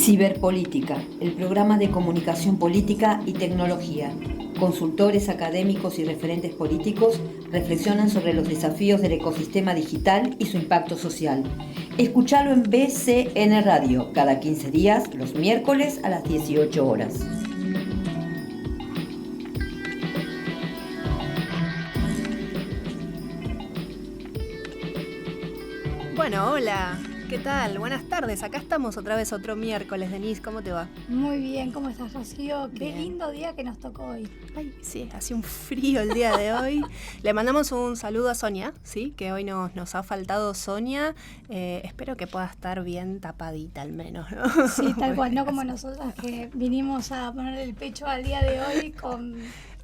Ciberpolítica, el programa de comunicación política y tecnología. Consultores académicos y referentes políticos reflexionan sobre los desafíos del ecosistema digital y su impacto social. Escuchalo en BCN Radio, cada 15 días, los miércoles a las 18 horas. Bueno, hola, ¿qué tal? Buenas tardes, acá estamos otra vez otro miércoles. Denise, ¿cómo te va? Muy bien, ¿cómo estás, Rocío? Qué Bien. lindo día que nos tocó hoy. Ay, sí, hace un frío el día de hoy. Le mandamos un saludo a Sonia, ¿sí? Que hoy nos ha faltado Sonia. Espero que pueda estar bien tapadita al menos, ¿no? Sí, tal cual, no como nosotras que vinimos a poner el pecho al día de hoy con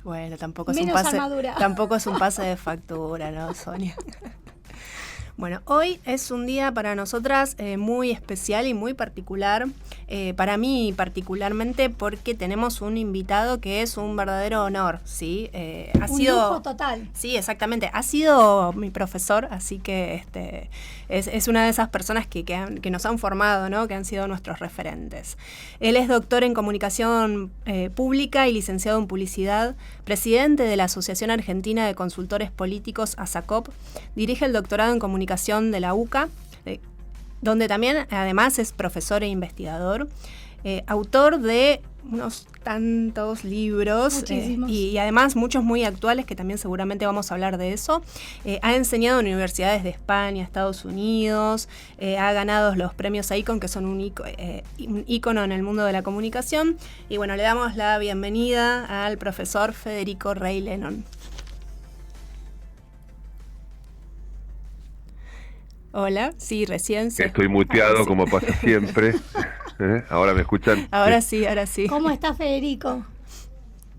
Bueno, tampoco es menos un pase, armadura. tampoco es un pase de factura, ¿no, Sonia? Bueno, hoy es un día para nosotras muy especial y muy particular, para mí particularmente porque tenemos un invitado que es un verdadero honor, ¿sí? Lujo total. Sí, exactamente, ha sido mi profesor, así que es una de esas personas que nos han formado, ¿no? Que han sido nuestros referentes. Él es doctor en comunicación pública y licenciado en publicidad, presidente de la Asociación Argentina de Consultores Políticos, ASACOP, dirige el doctorado en comunicación de la UCA, donde también además es profesor e investigador, autor de unos tantos libros y además muchos muy actuales que también seguramente vamos a hablar de eso. Ha enseñado en universidades de España, Estados Unidos, ha ganado los premios ICON, que son un ícono en el mundo de la comunicación. Y bueno, le damos la bienvenida al profesor Federico Rey Lennon. Hola, sí, recién sí. Estoy muteado, sí. Como pasa siempre. ¿Ahora me escuchan? Ahora sí, ahora sí. ¿Cómo está Federico?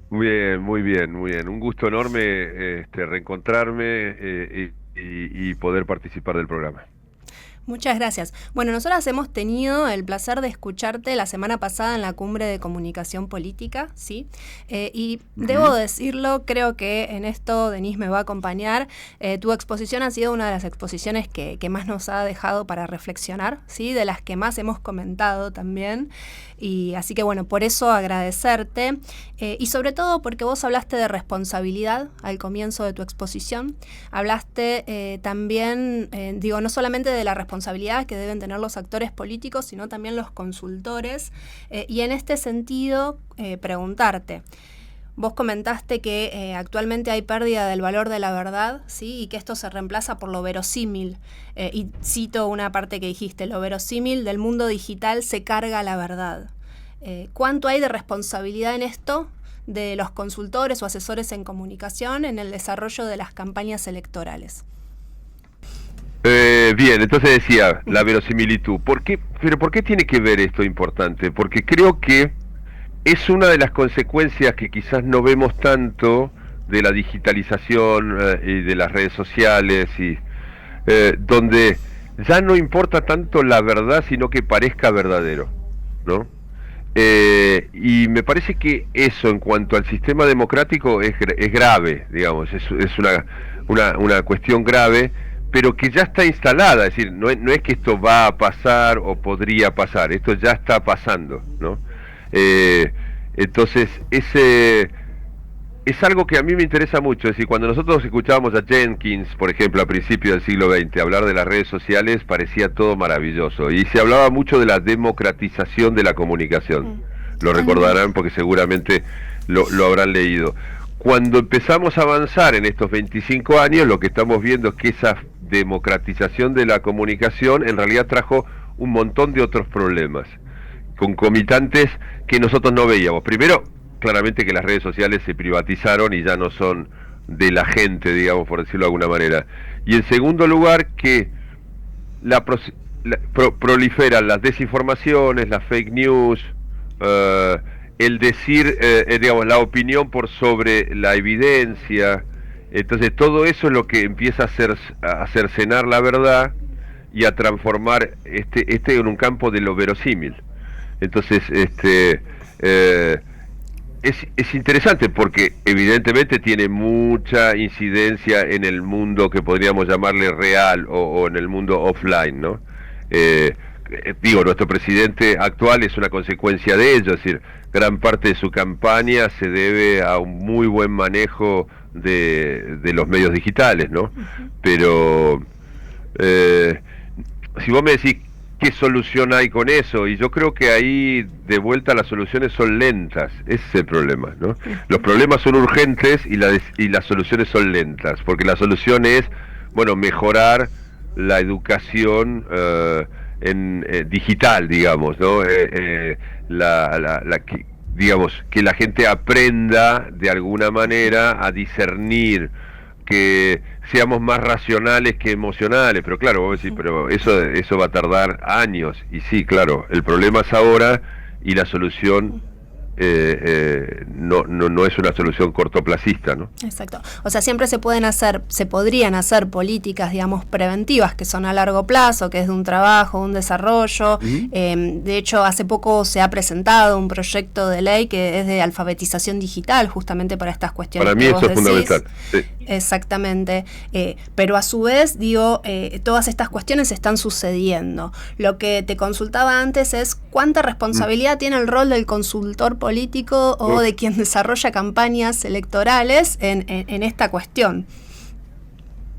Bien, muy bien, muy bien. Un gusto enorme reencontrarme y poder participar del programa. Muchas gracias. Bueno, nosotras hemos tenido el placer de escucharte la semana pasada en la Cumbre de Comunicación Política, ¿sí? Y debo decirlo, creo que en esto Denise me va a acompañar. Tu exposición ha sido una de las exposiciones que más nos ha dejado para reflexionar, ¿sí? De las que más hemos comentado también. Y así que bueno, por eso agradecerte y sobre todo porque vos hablaste de responsabilidad al comienzo de tu exposición. Hablaste también, no solamente de la responsabilidad que deben tener los actores políticos, sino también los consultores. Y en este sentido, preguntarte, vos comentaste que actualmente hay pérdida del valor de la verdad, ¿sí? Y que esto se reemplaza por lo verosímil. Y cito una parte que dijiste, lo verosímil del mundo digital se carga la verdad. ¿Cuánto hay de responsabilidad en esto de los consultores o asesores en comunicación en el desarrollo de las campañas electorales? Bien, entonces decía, la verosimilitud. ¿Pero por qué tiene que ver esto importante? Porque creo que es una de las consecuencias que quizás no vemos tanto de la digitalización y de las redes sociales, y donde ya no importa tanto la verdad, sino que parezca verdadero, ¿no? Y me parece que eso en cuanto al sistema democrático es grave, digamos, es una cuestión grave, pero que ya está instalada, es decir, no es que esto va a pasar o podría pasar, esto ya está pasando, ¿no? Entonces, es algo que a mí me interesa mucho. Es decir, cuando nosotros escuchábamos a Jenkins, por ejemplo, a principios del siglo XX, hablar de las redes sociales, parecía todo maravilloso. Y se hablaba mucho de la democratización de la comunicación. Lo recordarán porque seguramente lo habrán leído. Cuando empezamos a avanzar en estos 25 años, lo que estamos viendo es que esa democratización de la comunicación en realidad trajo un montón de otros problemas concomitantes que nosotros no veíamos. Primero, claramente que las redes sociales se privatizaron y ya no son de la gente, digamos, por decirlo de alguna manera. Y en segundo lugar, que proliferan las desinformaciones, las fake news, el decir, digamos, la opinión por sobre la evidencia. Entonces todo eso es lo que empieza a cercenar la verdad y a transformar este en un campo de lo verosímil. Entonces, es interesante porque evidentemente tiene mucha incidencia en el mundo que podríamos llamarle real o en el mundo offline, ¿no? digo, nuestro presidente actual es una consecuencia de ello, es decir, gran parte de su campaña se debe a un muy buen manejo de los medios digitales, ¿no? Pero si vos me decís qué solución hay con eso, y yo creo que ahí de vuelta las soluciones son lentas, ese es el problema, ¿no? Los problemas son urgentes y las soluciones son lentas, porque la solución es, bueno, mejorar la educación digital, digamos, ¿no? Digamos, que la gente aprenda de alguna manera a discernir, que seamos más racionales que emocionales, pero claro, vos decís, pero eso va a tardar años, y sí, claro, el problema es ahora, y la solución no es una solución cortoplacista, ¿no? Exacto. O sea, siempre se podrían hacer políticas, digamos, preventivas, que son a largo plazo, que es de un trabajo, un desarrollo. De hecho, hace poco se ha presentado un proyecto de ley que es de alfabetización digital, justamente para estas cuestiones. Para mí eso es fundamental. Sí. Exactamente. Pero a su vez, digo, todas estas cuestiones están sucediendo. Lo que te consultaba antes es cuánta responsabilidad tiene el rol del consultor político o de quien desarrolla campañas electorales en esta cuestión.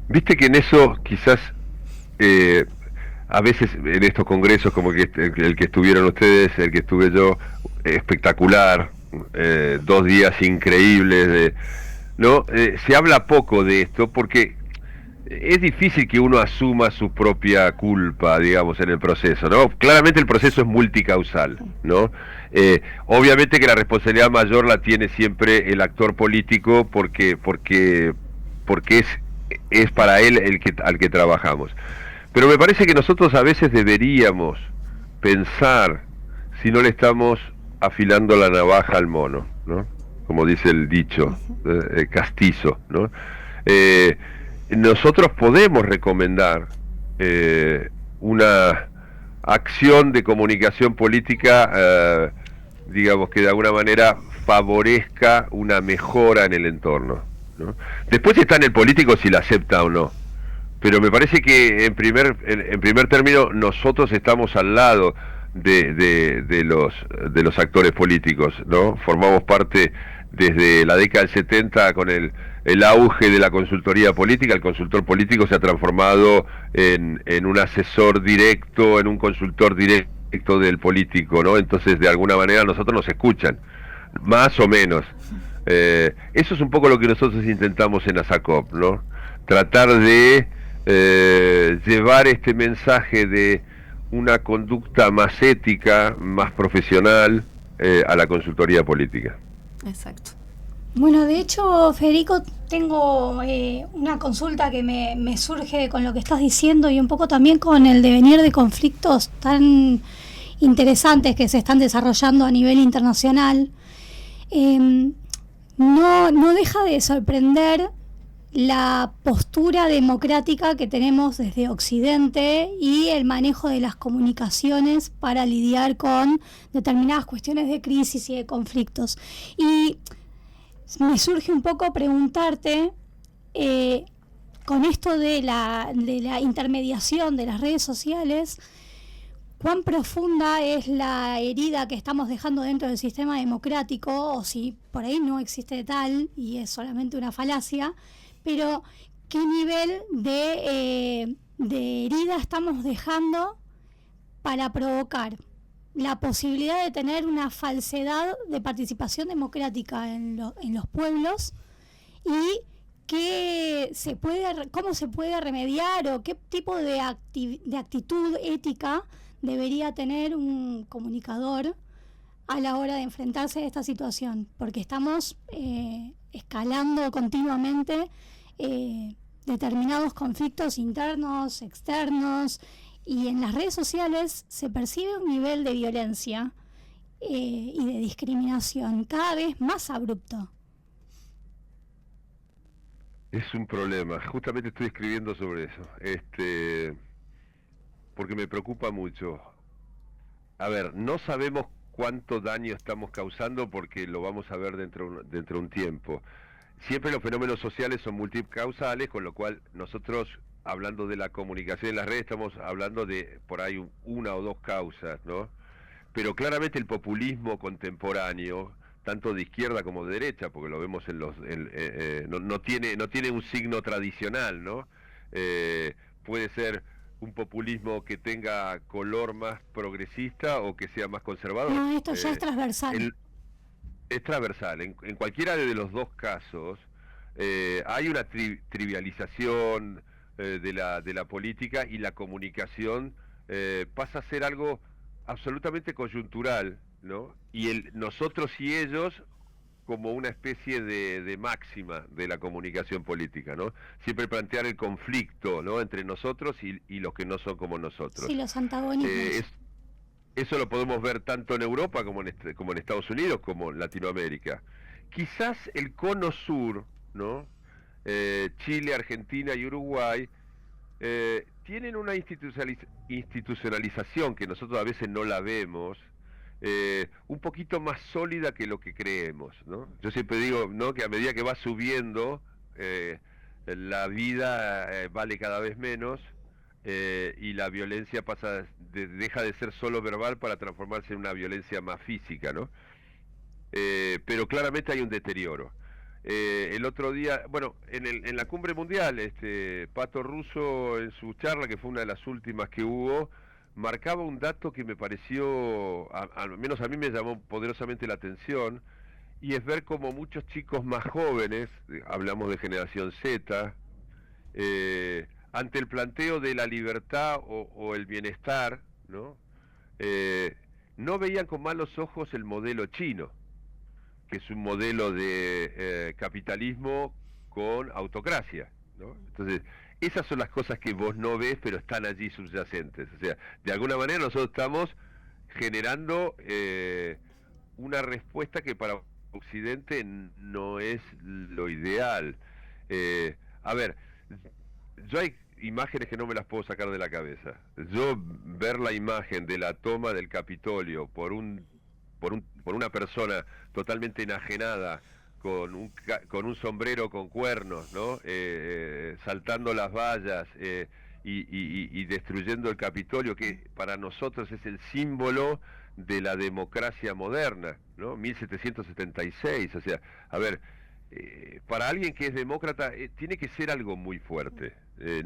Viste que en eso quizás a veces en estos congresos como el que estuvieron ustedes, el que estuve yo, espectacular, 2 días increíbles, ¿no? Se habla poco de esto porque es difícil que uno asuma su propia culpa, digamos, en el proceso, ¿no? Claramente el proceso es multicausal, ¿no? Obviamente que la responsabilidad mayor la tiene siempre el actor político porque es para él al que trabajamos. Pero me parece que nosotros a veces deberíamos pensar si no le estamos afilando la navaja al mono, ¿no? Como dice el dicho castizo, ¿no? Nosotros podemos recomendar una acción de comunicación política, digamos, que de alguna manera favorezca una mejora en el entorno, ¿no? Después está en el político si la acepta o no, pero me parece que en primer término nosotros estamos al lado de los actores políticos, ¿no? Formamos parte desde la década del 70 con el auge de la consultoría política. El consultor político se ha transformado en un asesor directo, en un consultor directo del político, ¿no? Entonces, de alguna manera, nosotros nos escuchan, más o menos. Eso es un poco lo que nosotros intentamos en ASACOP, ¿no? Tratar de llevar este mensaje de una conducta más ética, más profesional, a la consultoría política. Exacto. Bueno, de hecho, Federico, tengo una consulta que me surge con lo que estás diciendo y un poco también con el devenir de conflictos tan interesantes que se están desarrollando a nivel internacional. No deja de sorprender la postura democrática que tenemos desde Occidente y el manejo de las comunicaciones para lidiar con determinadas cuestiones de crisis y de conflictos. Y me surge un poco preguntarte, con esto de la intermediación de las redes sociales, ¿cuán profunda es la herida que estamos dejando dentro del sistema democrático? O si por ahí no existe tal y es solamente una falacia, pero ¿qué nivel de herida estamos dejando para provocar la posibilidad de tener una falsedad de participación democrática en los pueblos? ¿Y cómo se puede remediar o qué tipo de actitud ética debería tener un comunicador a la hora de enfrentarse a esta situación? Porque estamos escalando continuamente determinados conflictos internos, externos, y en las redes sociales se percibe un nivel de violencia y de discriminación cada vez más abrupto. Es un problema, justamente estoy escribiendo sobre eso, porque me preocupa mucho. A ver, no sabemos cuánto daño estamos causando porque lo vamos a ver dentro de un tiempo. Siempre los fenómenos sociales son multicausales, con lo cual nosotros hablando de la comunicación en las redes, estamos hablando de por ahí una o dos causas, ¿no? Pero claramente el populismo contemporáneo, tanto de izquierda como de derecha, porque lo vemos en los no tiene un signo tradicional, ¿no? Puede ser un populismo que tenga color más progresista o que sea más conservador. No, esto ya es transversal. Es transversal. En cualquiera de los dos casos hay una trivialización de la política, y la comunicación pasa a ser algo absolutamente coyuntural, ¿no? Y nosotros y ellos como una especie de máxima de la comunicación política, ¿no? Siempre plantear el conflicto, ¿no?, entre nosotros y los que no son como nosotros. Sí, los antagonismos. Eso lo podemos ver tanto en Europa como en Estados Unidos, como en Latinoamérica. Quizás el cono sur, ¿no?, Chile, Argentina y Uruguay, tienen una institucionalización que nosotros a veces no la vemos, un poquito más sólida que lo que creemos, ¿no? Yo siempre digo, ¿no?, que a medida que va subiendo, la vida vale cada vez menos, y la violencia deja de ser solo verbal para transformarse en una violencia más física, ¿no? Pero claramente hay un deterioro. El otro día, bueno, en la cumbre mundial, Pato Russo, en su charla, que fue una de las últimas que hubo, marcaba un dato que me pareció, al menos a mí me llamó poderosamente la atención, y es ver como muchos chicos más jóvenes, hablamos de generación Z, ante el planteo de la libertad o el bienestar, ¿no?, no veían con malos ojos el modelo chino, que es un modelo de capitalismo con autocracia, ¿no? Entonces, esas son las cosas que vos no ves, pero están allí subyacentes. O sea, de alguna manera nosotros estamos generando una respuesta que para Occidente no es lo ideal. A ver, yo hay imágenes que no me las puedo sacar de la cabeza. Yo ver la imagen de la toma del Capitolio por una persona totalmente enajenada, con un sombrero con cuernos, ¿no?, saltando las vallas y destruyendo el Capitolio, que para nosotros es el símbolo de la democracia moderna, ¿no? 1776, o sea, a ver, para alguien que es demócrata tiene que ser algo muy fuerte,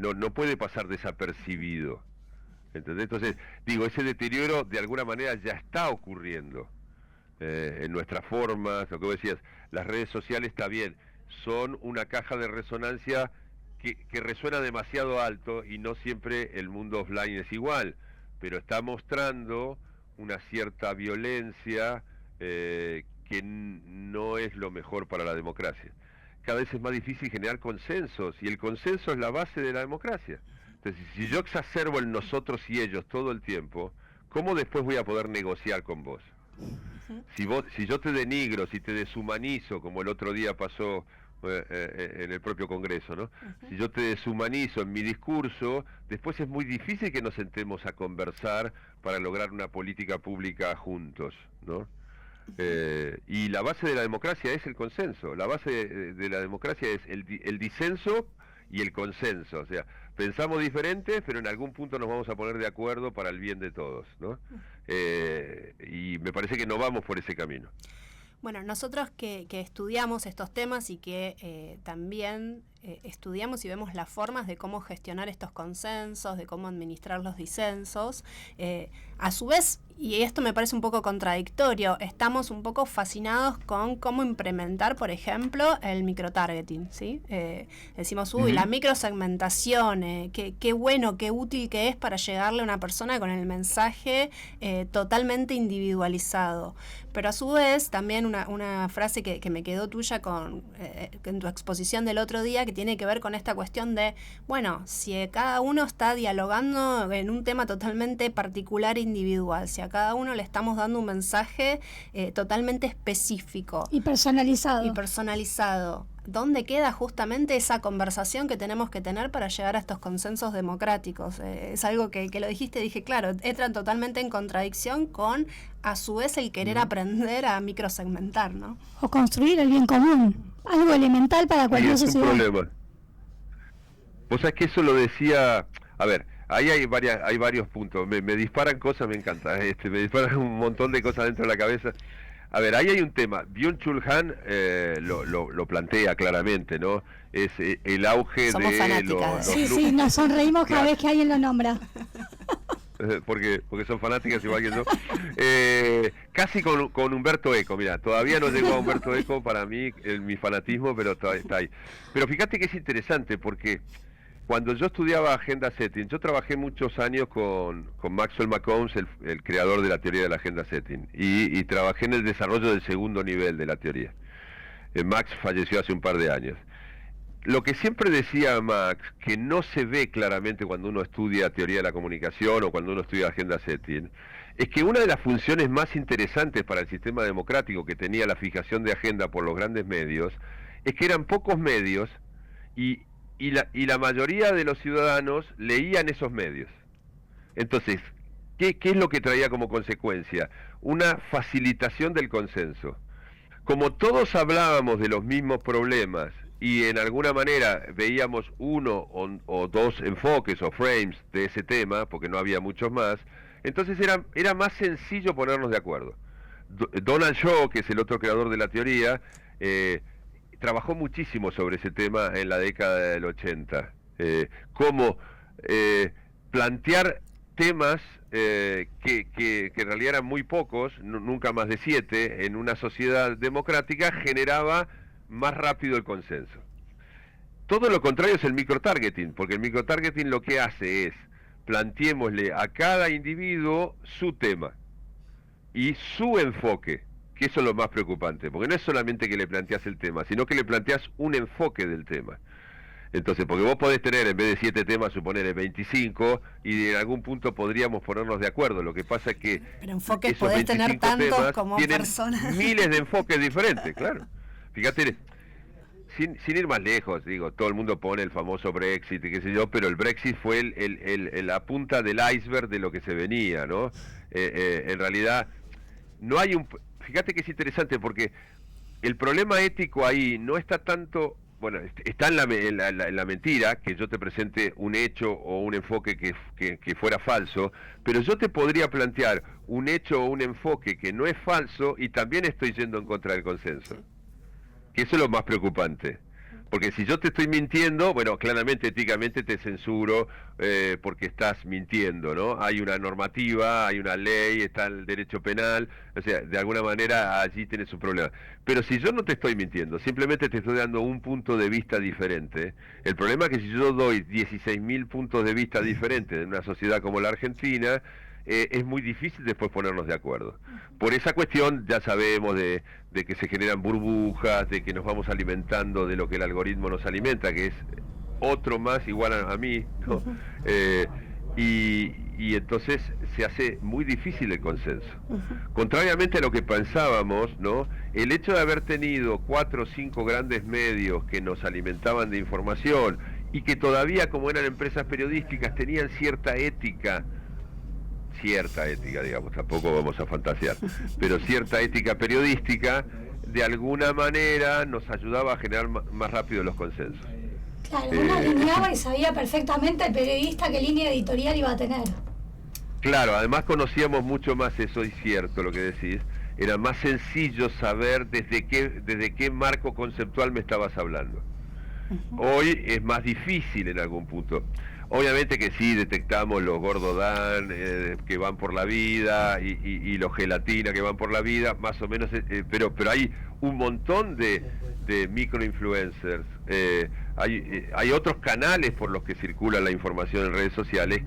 no puede pasar desapercibido, ¿entendés? Entonces, digo, ese deterioro de alguna manera ya está ocurriendo. En nuestras formas, lo que vos decías, las redes sociales, está bien, son una caja de resonancia que resuena demasiado alto, y no siempre el mundo offline es igual, pero está mostrando una cierta violencia que no es lo mejor para la democracia. Cada vez es más difícil generar consensos, y el consenso es la base de la democracia. Entonces, si yo exacerbo el nosotros y ellos todo el tiempo, ¿cómo después voy a poder negociar con vos? Si yo te denigro, si te deshumanizo, como el otro día pasó en el propio Congreso, ¿no? Si yo te deshumanizo en mi discurso, después es muy difícil que nos sentemos a conversar para lograr una política pública juntos, ¿no? Y la base de la democracia es el consenso. La base de la democracia es el disenso y el consenso. O sea, pensamos diferentes, pero en algún punto nos vamos a poner de acuerdo para el bien de todos, ¿no? Y me parece que no vamos por ese camino. Bueno, nosotros que estudiamos estos temas y que también estudiamos y vemos las formas de cómo gestionar estos consensos, de cómo administrar los disensos, a su vez, y esto me parece un poco contradictorio, estamos un poco fascinados con cómo implementar, por ejemplo, el microtargeting, ¿sí? Decimos, la microsegmentación, qué bueno, qué útil que es para llegarle a una persona con el mensaje totalmente individualizado. Pero a su vez, también una frase que me quedó tuya en tu exposición del otro día, que tiene que ver con esta cuestión de, bueno, si cada uno está dialogando en un tema totalmente particular e individual, si a cada uno le estamos dando un mensaje totalmente específico. Y personalizado. ¿Dónde queda justamente esa conversación que tenemos que tener para llegar a estos consensos democráticos? Es algo que lo dijiste, dije, claro, entra totalmente en contradicción con, a su vez, el querer aprender a microsegmentar, ¿no? O construir el bien común, algo elemental para cualquier sociedad. Es un problema. Vos sabés que eso lo decía, a ver, ahí hay varios puntos, me disparan cosas, me encanta, me disparan un montón de cosas dentro de la cabeza. A ver, ahí hay un tema, Byung-Chul Han lo plantea claramente, ¿no? Es el auge Somos de fanáticas. Sí, nos sonreímos cada vez que alguien lo nombra. porque son fanáticas igual que yo. Casi con Humberto Eco, mira, todavía no llegó a Humberto Eco para mí, mi fanatismo, pero todavía está ahí. Pero fíjate que es interesante porque cuando yo estudiaba Agenda Setting, yo trabajé muchos años con Maxwell McCombs, el creador de la teoría de la Agenda Setting, y trabajé en el desarrollo del segundo nivel de la teoría. Max falleció hace un par de años. Lo que siempre decía Max, que no se ve claramente cuando uno estudia teoría de la comunicación o cuando uno estudia Agenda Setting, es que una de las funciones más interesantes para el sistema democrático que tenía la fijación de agenda por los grandes medios, es que eran pocos medios y la mayoría de los ciudadanos leían esos medios. Entonces, ¿qué es lo que traía como consecuencia? Una facilitación del consenso. Como todos hablábamos de los mismos problemas y en alguna manera veíamos uno o dos enfoques o frames de ese tema, porque no había muchos más, entonces era más sencillo ponernos de acuerdo. Donald Shaw, que es el otro creador de la teoría, trabajó muchísimo sobre ese tema en la década del 80. Cómo plantear temas que en realidad eran muy pocos, nunca más de 7, en una sociedad democrática generaba más rápido el consenso. Todo lo contrario es el microtargeting, porque el microtargeting lo que hace es, planteémosle a cada individuo su tema y su enfoque, que eso es lo más preocupante, porque no es solamente que le planteas el tema, sino que le planteas un enfoque del tema. Entonces, porque vos podés tener, en vez de 7 temas, suponer 25, y en algún punto podríamos ponernos de acuerdo. Lo que pasa es que pero enfoques esos podés tener tantos como tienen personas. miles de enfoques diferentes, claro. Fíjate, sin ir más lejos, digo, todo el mundo pone el famoso Brexit y qué sé yo, pero el Brexit fue la punta del iceberg de lo que se venía, ¿no? En realidad, no hay un... Fíjate que es interesante porque el problema ético ahí no está tanto... Bueno, está en la mentira, que yo te presente un hecho o un enfoque que fuera falso, pero yo te podría plantear un hecho o un enfoque que no es falso y también estoy yendo en contra del consenso. Que eso es lo más preocupante. Porque si yo te estoy mintiendo, bueno, claramente, éticamente te censuro porque estás mintiendo, ¿no? Hay una normativa, hay una ley, está el derecho penal, o sea, de alguna manera allí tienes un problema. Pero si yo no te estoy mintiendo, simplemente te estoy dando un punto de vista diferente, el problema es que si yo doy 16.000 puntos de vista diferentes en una sociedad como la Argentina, es muy difícil después ponernos de acuerdo. Por esa cuestión ya sabemos de que se generan burbujas, de que nos vamos alimentando de lo que el algoritmo nos alimenta, que es otro más igual a mí, ¿no? Y entonces se hace muy difícil el consenso. Contrariamente a lo que pensábamos, ¿no? El hecho de haber tenido 4 o 5 grandes medios que nos alimentaban de información y que todavía, como eran empresas periodísticas, tenían cierta ética, digamos, tampoco vamos a fantasear, pero cierta ética periodística, de alguna manera nos ayudaba a generar más rápido los consensos. Claro, uno alineaba y sabía perfectamente el periodista qué línea editorial iba a tener. Claro, además conocíamos mucho más, eso es cierto lo que decís, era más sencillo saber desde qué marco conceptual me estabas hablando. Hoy es más difícil en algún punto. Obviamente que sí, detectamos los gordodan que van por la vida y los gelatina que van por la vida, más o menos, pero hay un montón de microinfluencers, hay otros canales por los que circula la información en redes sociales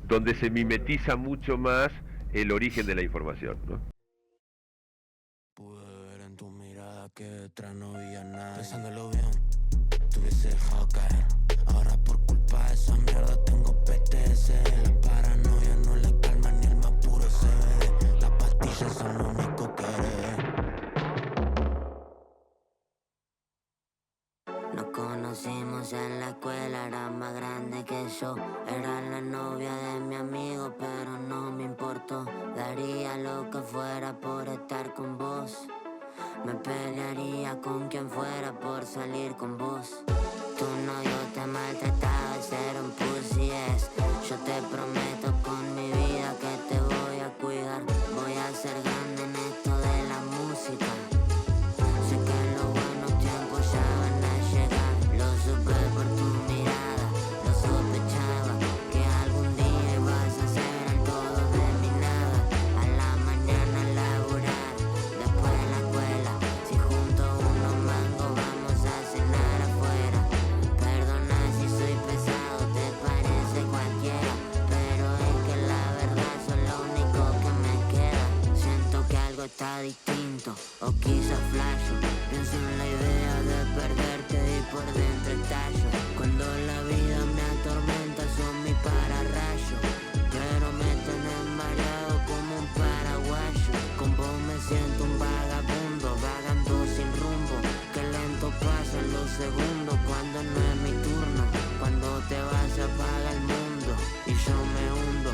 donde se mimetiza mucho más el origen de la información, ¿no? Pude ver en tu mirada que detrás no había nada. Pensándolo bien, te hubiese dejado caer. Ahora por culpa de esa mierda tengo PTS. La paranoia no le calma ni el más puro CBD. Las pastillas son lo único que heredé. Nos conocimos en la escuela, era más grande que yo. Era la novia de mi amigo, pero no me importó. Daría lo que fuera por estar con vos. Me pelearía con quien fuera por salir con vos. tu novio te maltrataba, ser un pussy es. Yo te prometo con mi vida que te voy a cuidar. Voy a ser grande en esto de la música. Sé que los buenos tiempos ya van a llegar. Lo supe por tu mirada, lo sospechaba, que algún día ibas a ser el todo de mi nada. A la mañana laburar, después la escuela. Si junto unos mangos vamos a cenar afuera. Perdona si soy pesado, te parece cualquiera, pero es que la verdad son lo único que me queda. Siento que algo está distinto, o quizás flasho. Pienso en la idea de perderte y por dentro estallo. Cuando la vida me atormenta son mi pararrayo, pero me tienen mareado como un paraguayo. Con vos me siento un vagabundo, vagando sin rumbo. Que lento pasan los segundos cuando no es mi turno. Cuando te vas se apaga el mundo y yo me hundo.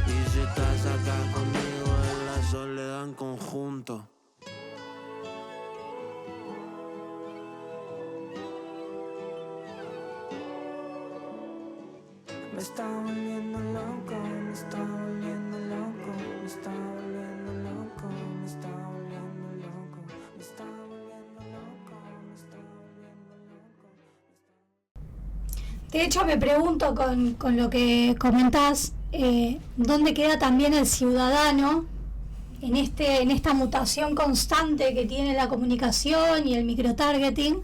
Y si estás acá conmigo en la soledad en conjunto. Me está volviendo loco, me está volviendo loco, me está volviendo loco, me está volviendo loco, me está volviendo loco, me está volviendo loco. De hecho, me pregunto con lo que comentás, ¿dónde queda también el ciudadano en esta mutación constante que tiene la comunicación y el microtargeting?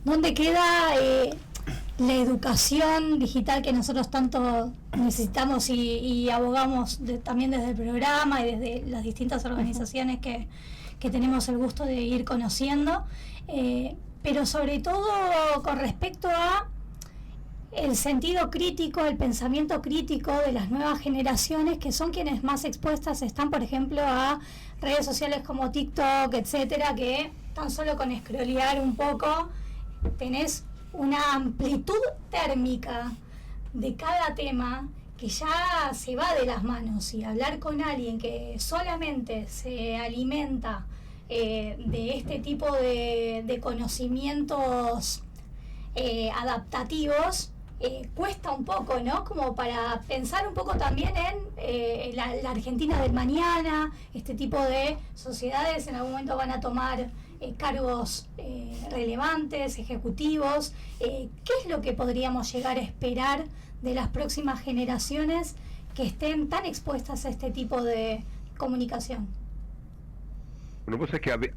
¿Dónde queda la educación digital que nosotros tanto necesitamos y abogamos también desde el programa y desde las distintas organizaciones que tenemos el gusto de ir conociendo, pero sobre todo con respecto a el sentido crítico, el pensamiento crítico de las nuevas generaciones, que son quienes más expuestas están, por ejemplo, a redes sociales como TikTok, etcétera, que tan solo con scrollear un poco tenés una amplitud térmica de cada tema que ya se va de las manos. Y hablar con alguien que solamente se alimenta de este tipo de conocimientos adaptativos, cuesta un poco, ¿no? Como para pensar un poco también en la Argentina del mañana. Este tipo de sociedades en algún momento van a tomar cargos relevantes, ejecutivos. ¿Qué es lo que podríamos llegar a esperar de las próximas generaciones que estén tan expuestas a este tipo de comunicación? Una cosa es que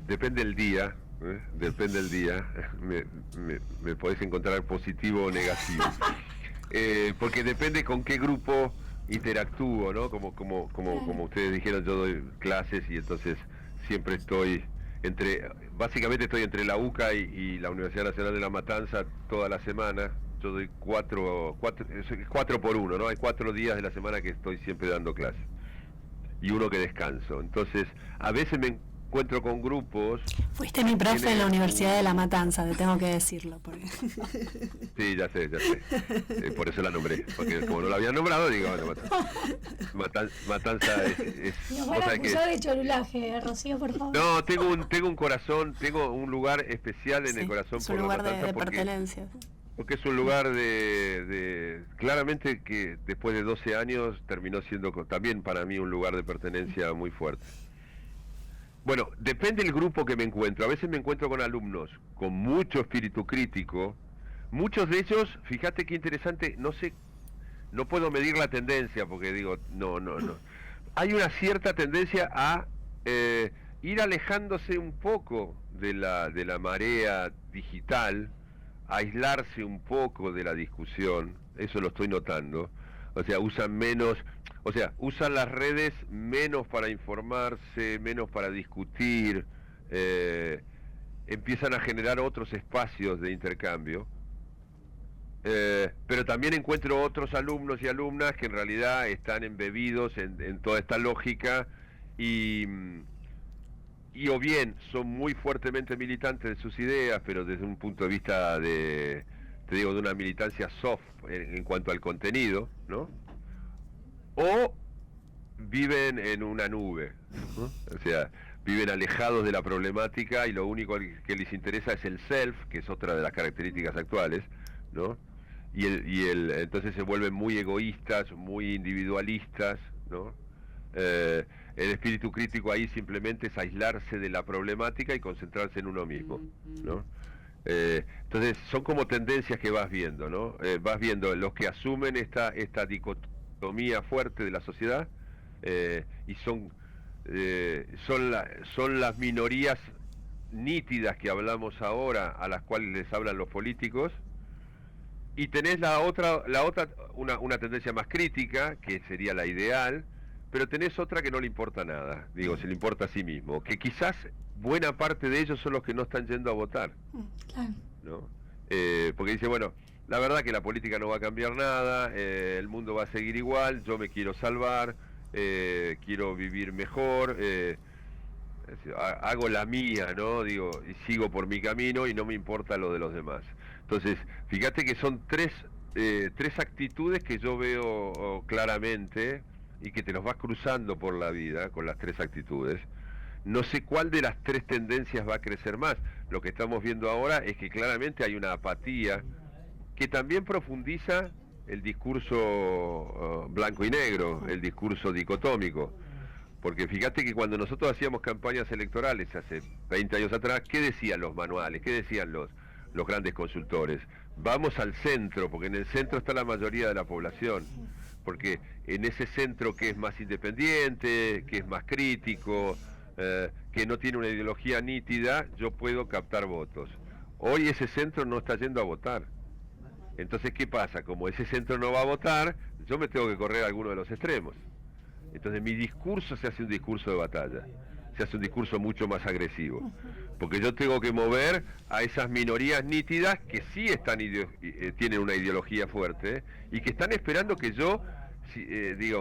depende del día, depende del día, me podés encontrar positivo o negativo, porque depende con qué grupo interactúo, ¿no? Como ustedes dijeron, yo doy clases y entonces siempre estoy básicamente estoy entre la UCA y la Universidad Nacional de La Matanza toda la semana. Yo doy 4 por 1, ¿no? Hay 4 días de la semana que estoy siempre dando clases y uno que descanso. Entonces, a veces me encuentro con grupos. Fuiste mi profe en la Universidad de La Matanza, te tengo que decirlo. Porque... Sí, ya sé. Por eso la nombré, porque como no la había nombrado, digo, bueno, Matanza es Nos van a acusar de chorulaje, Rocío, por favor. No, tengo un corazón, tengo un lugar especial en el corazón es por un lugar La Matanza de pertenencia. Porque es un lugar claramente que después de 12 años terminó siendo también para mí un lugar de pertenencia muy fuerte. Bueno, depende del grupo que me encuentro. A veces me encuentro con alumnos con mucho espíritu crítico. Muchos de ellos, fíjate qué interesante, no sé, no puedo medir la tendencia porque digo, no. Hay una cierta tendencia a ir alejándose un poco de la marea digital, aislarse un poco de la discusión, eso lo estoy notando. O sea, usan las redes menos para informarse, menos para discutir, empiezan a generar otros espacios de intercambio. Pero también encuentro otros alumnos y alumnas que en realidad están embebidos en toda esta lógica y o bien son muy fuertemente militantes de sus ideas, pero desde un punto de vista de una militancia soft en cuanto al contenido, ¿no? O viven en una nube, ¿no? O sea, viven alejados de la problemática y lo único que les interesa es el self, que es otra de las características actuales, ¿no? Entonces se vuelven muy egoístas, muy individualistas, ¿no? El espíritu crítico ahí simplemente es aislarse de la problemática y concentrarse en uno mismo, ¿no? Entonces son como tendencias que vas viendo, ¿no? Vas viendo los que asumen esta dicotomía fuerte de la sociedad, y son las minorías nítidas que hablamos ahora, a las cuales les hablan los políticos, y tenés una tendencia más crítica, que sería la ideal, pero tenés otra que no le importa nada, digo, se le importa a sí mismo, que quizás buena parte de ellos son los que no están yendo a votar, Claro. ¿no? Porque dice, bueno, la verdad que la política no va a cambiar nada, el mundo va a seguir igual, yo me quiero salvar, quiero vivir mejor, hago la mía, ¿no? Digo, y sigo por mi camino y no me importa lo de los demás. Entonces, fíjate que son tres actitudes que yo veo claramente y que te los vas cruzando por la vida con las tres actitudes. No sé cuál de las tres tendencias va a crecer más. Lo que estamos viendo ahora es que claramente hay una apatía que también profundiza el discurso blanco y negro, el discurso dicotómico. Porque fíjate que cuando nosotros hacíamos campañas electorales hace 20 años atrás, ¿qué decían los manuales? ¿Qué decían los grandes consultores? Vamos al centro, porque en el centro está la mayoría de la población. Porque en ese centro que es más independiente, que es más crítico, que no tiene una ideología nítida, yo puedo captar votos. Hoy ese centro no está yendo a votar. Entonces, ¿qué pasa? Como ese centro no va a votar, yo me tengo que correr a alguno de los extremos. Entonces mi discurso se hace un discurso de batalla, se hace un discurso mucho más agresivo, porque yo tengo que mover a esas minorías nítidas que sí tienen una ideología fuerte y que están esperando que yo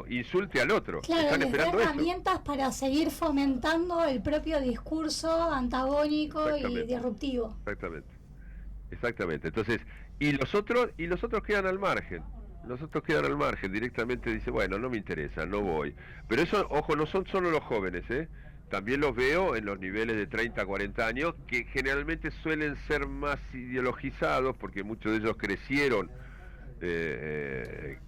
insulte al otro. Claro, están les da esperando herramientas para seguir fomentando el propio discurso antagónico y disruptivo. Exactamente. Entonces, y los otros quedan al margen. Los otros quedan al margen, directamente dice, bueno, no me interesa, no voy. Pero eso, ojo, no son solo los jóvenes, también los veo en los niveles de 30 40 años, que generalmente suelen ser más ideologizados, porque muchos de ellos crecieron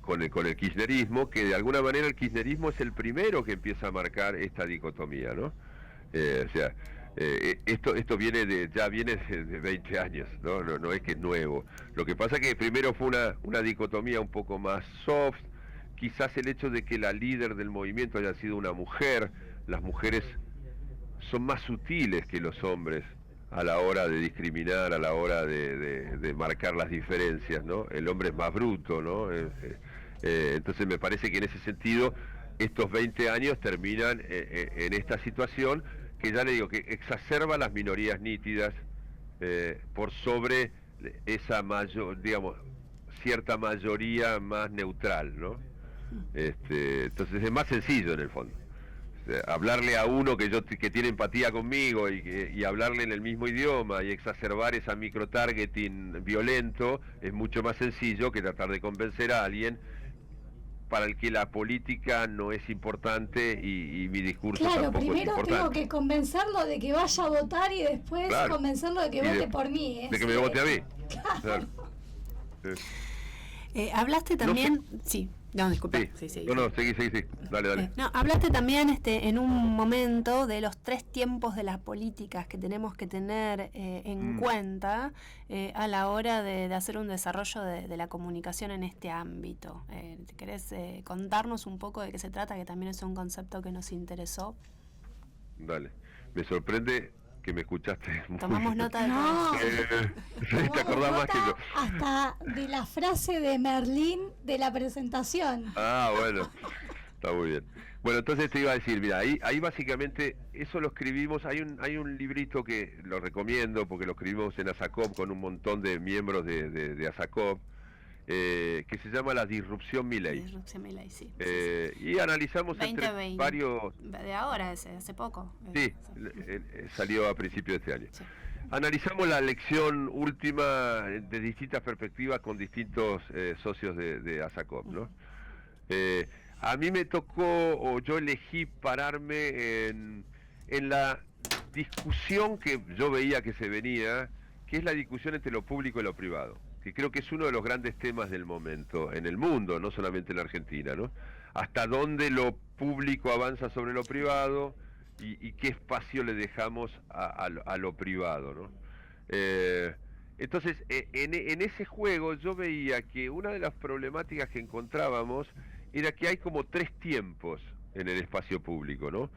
con el kirchnerismo, que de alguna manera el kirchnerismo es el primero que empieza a marcar esta dicotomía, ¿no? Esto viene de 20 años, no es que es nuevo. Lo que pasa es que primero fue una dicotomía un poco más soft, quizás el hecho de que la líder del movimiento haya sido una mujer. Las mujeres son más sutiles que los hombres a la hora de discriminar, a la hora de marcar las diferencias, ¿no? El hombre es más bruto, ¿no? Entonces me parece que en ese sentido estos 20 años terminan en esta situación que ya le digo que exacerba las minorías nítidas por sobre esa cierta mayoría más neutral, ¿no? Entonces es más sencillo en el fondo. Hablarle a uno que tiene empatía conmigo y hablarle en el mismo idioma y exacerbar esa micro-targeting violento es mucho más sencillo que tratar de convencer a alguien para el que la política no es importante y mi discurso tampoco es importante. Claro, primero tengo que convencerlo de que vaya a votar y después convencerlo de que vote por mí. De que me vote a mí. Claro. Hablaste también... Sí. No, disculpa. Sí. No, seguí. Dale. No, hablaste también en un momento de los 3 tiempos de las políticas que tenemos que tener en cuenta a la hora de hacer un desarrollo de la comunicación en este ámbito. ¿Querés contarnos un poco de qué se trata? Que también es un concepto que nos interesó. Dale. Me sorprende que me escuchaste. Tomamos nota de todo. Te acordás más que yo. Hasta de la frase de Merlín de la presentación. Ah, bueno. Está muy bien. Bueno, entonces te iba a decir, mira, ahí básicamente eso lo escribimos, hay un librito que lo recomiendo porque lo escribimos en ASACOP con un montón de miembros de ASACOP, que se llama La Disrupción Milei. Disrupción Milei, sí. Y analizamos entre varios... De ahora, hace poco. Sí, salió a principios de este año. Sí. Analizamos la lección última de distintas perspectivas con distintos socios de ASACOP, ¿no? A mí me tocó, o yo elegí pararme en la discusión que yo veía que se venía, que es la discusión entre lo público y lo privado, que creo que es uno de los grandes temas del momento en el mundo, no solamente en la Argentina, ¿no? Hasta dónde lo público avanza sobre lo privado y qué espacio le dejamos a lo privado, ¿no? Entonces, en ese juego yo veía que una de las problemáticas que encontrábamos era que hay como 3 tiempos en el espacio público, ¿no?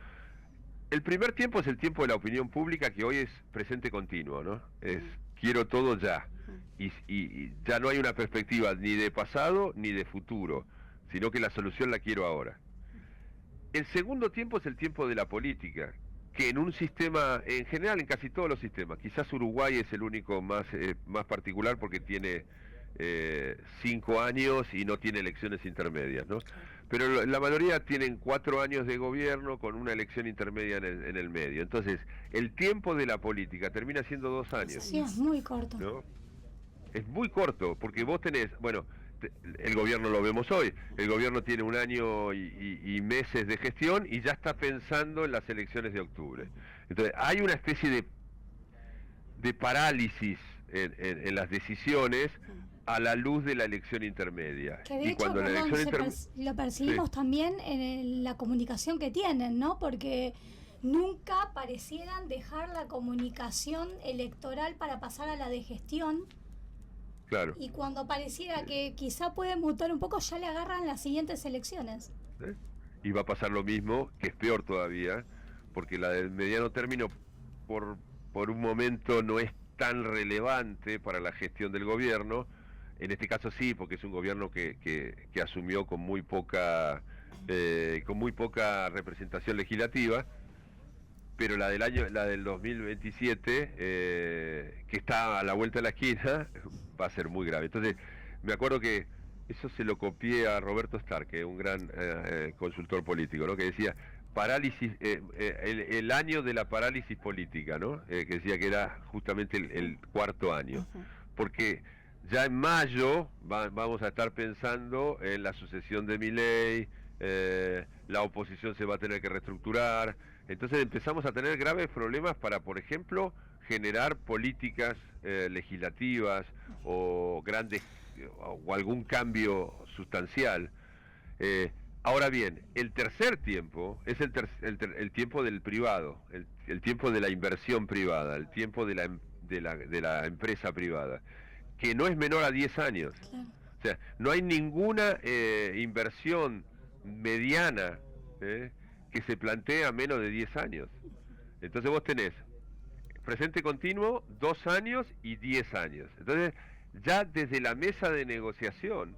El primer tiempo es el tiempo de la opinión pública, que hoy es presente continuo, ¿no? Es quiero todo ya. Y ya no hay una perspectiva ni de pasado ni de futuro, sino que la solución la quiero ahora. El segundo tiempo es el tiempo de la política, que en un sistema, en general en casi todos los sistemas, quizás Uruguay es el único más particular porque tiene 5 años y no tiene elecciones intermedias, ¿no? Pero la mayoría tienen 4 años de gobierno con una elección intermedia en el medio. Entonces, el tiempo de la política termina siendo 2 años. Sí, es muy corto. ¿No? Es muy corto, porque vos tenés, bueno, el gobierno lo vemos hoy, el gobierno tiene 1 año y meses de gestión y ya está pensando en las elecciones de octubre. Entonces, hay una especie de parálisis en las decisiones a la luz de la elección intermedia. Que de y hecho, cuando la elección lo percibimos sí. también en la comunicación que tienen, ¿no? Porque nunca parecieran dejar la comunicación electoral para pasar a la de gestión. Claro. Y cuando pareciera que quizá puede mutar un poco, ya le agarran las siguientes elecciones. Y va a pasar lo mismo, que es peor todavía, porque la del mediano término por un momento no es tan relevante para la gestión del gobierno. En este caso sí, porque es un gobierno que asumió con muy poca representación legislativa, pero la del 2027, que está a la vuelta de la esquina, va a ser muy grave. Entonces, me acuerdo que eso se lo copié a Roberto Stark, que es un gran consultor político, ¿no? Que decía parálisis, el año de la parálisis política, ¿no? Que decía que era justamente el 4º año, porque ya en mayo vamos a estar pensando en la sucesión de Milei, la oposición se va a tener que reestructurar, entonces empezamos a tener graves problemas para, por ejemplo, generar políticas legislativas o grandes o algún cambio sustancial. Ahora bien, el tercer tiempo es el tiempo del privado, el tiempo de la inversión privada, el tiempo de la empresa privada, que no es menor a 10 años. Claro. O sea, no hay ninguna inversión mediana que se plantea menos de 10 años. Entonces vos tenés presente continuo, 2 años y 10 años. Entonces, ya desde la mesa de negociación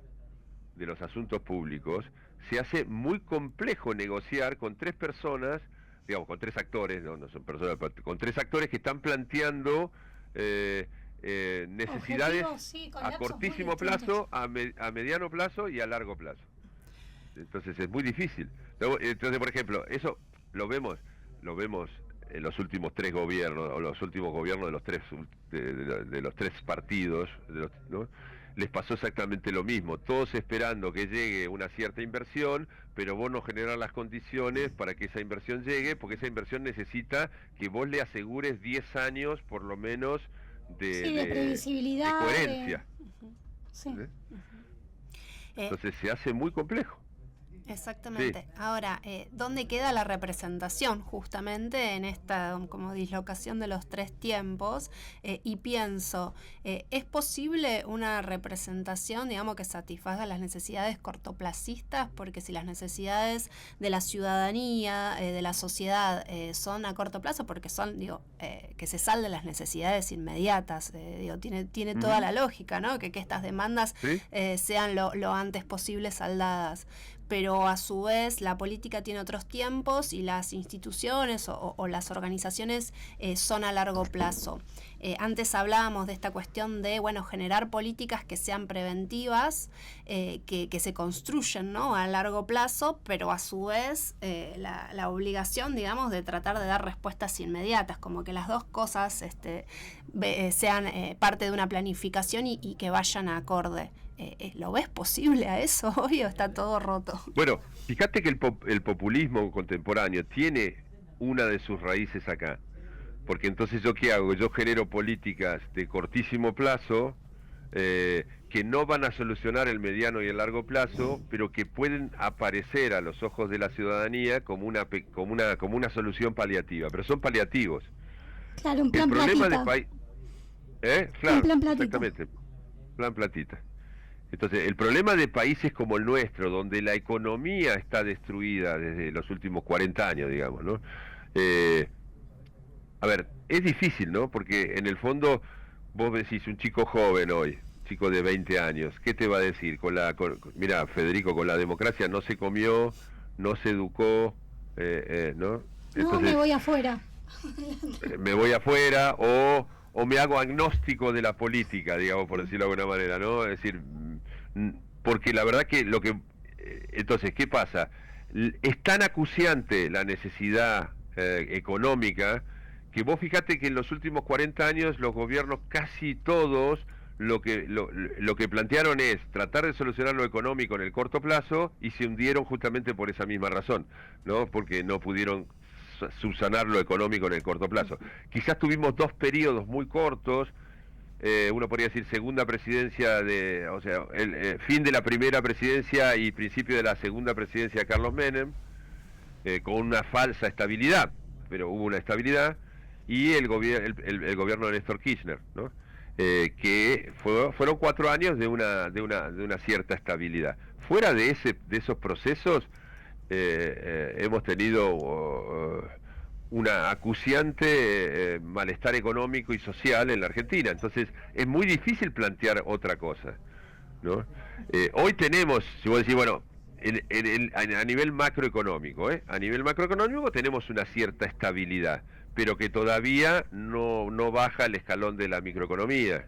de los asuntos públicos, se hace muy complejo negociar con 3 personas, digamos, con 3 actores, no son personas, con 3 actores que están planteando necesidades sí, a cortísimo plazo, a mediano plazo y a largo plazo. Entonces es muy difícil. Entonces, por ejemplo, eso lo vemos en los últimos 3 gobiernos, o los últimos gobiernos de los 3 partidos, ¿no? Les pasó exactamente lo mismo, todos esperando que llegue una cierta inversión, pero vos no generás las condiciones para que esa inversión llegue, porque esa inversión necesita que vos le asegures 10 años por lo menos de previsibilidad, de coherencia. Sí. Entonces se hace muy complejo. Exactamente. Sí. Ahora, ¿dónde queda la representación justamente en esta como dislocación de los 3 tiempos? Y pienso, ¿es posible una representación, digamos, que satisfaga las necesidades cortoplacistas? Porque si las necesidades de la ciudadanía, de la sociedad, son a corto plazo, porque son, que se salden las necesidades inmediatas, tiene toda la lógica, ¿no? Que estas demandas ¿Sí? Sean lo antes posible saldadas. Pero a su vez la política tiene otros tiempos y las instituciones o las organizaciones son a largo plazo. Antes hablábamos de esta cuestión de, generar políticas que sean preventivas, que se construyen, ¿no?, a largo plazo, pero a su vez la obligación, digamos, de tratar de dar respuestas inmediatas, como que las dos cosas sean parte de una planificación y que vayan a acorde. ¿Lo ves posible a eso hoy o está todo roto? Bueno, fíjate que el populismo contemporáneo tiene una de sus raíces acá, porque entonces yo qué hago, yo genero políticas de cortísimo plazo, que no van a solucionar el mediano y el largo plazo, pero que pueden aparecer a los ojos de la ciudadanía como una solución paliativa, pero son paliativos. Claro, un plan El problema platita. del país, claro, Un plan platita. exactamente, plan platita. Entonces, el problema de países como el nuestro, donde la economía está destruida desde los últimos 40 años, digamos, ¿no? A ver, es difícil, ¿no? Porque en el fondo vos decís un chico joven hoy, chico de 20 años, ¿qué te va a decir? Mira, Federico, con la democracia no se comió, no se educó, ¿no? No, me voy afuera. Me voy afuera o me hago agnóstico de la política, digamos, por decirlo de alguna manera, ¿no? Es decir, porque la verdad que entonces, ¿qué pasa? Es tan acuciante la necesidad económica que vos fíjate que en los últimos 40 años los gobiernos casi todos lo que plantearon es tratar de solucionar lo económico en el corto plazo y se hundieron justamente por esa misma razón, ¿no? Porque no pudieron subsanar lo económico en el corto plazo. Quizás tuvimos 2 periodos muy cortos, uno podría decir segunda presidencia o sea, el fin de la primera presidencia y principio de la segunda presidencia de Carlos Menem, con una falsa estabilidad, pero hubo una estabilidad, y el gobierno de Néstor Kirchner, ¿no? Que fueron 4 años de una cierta estabilidad. Fuera de esos procesos, hemos tenido una acuciante malestar económico y social en la Argentina. Entonces es muy difícil plantear otra cosa, ¿no? Hoy tenemos, si vos decís, bueno, a nivel macroeconómico, a nivel macroeconómico tenemos una cierta estabilidad, pero que todavía no baja el escalón de la microeconomía,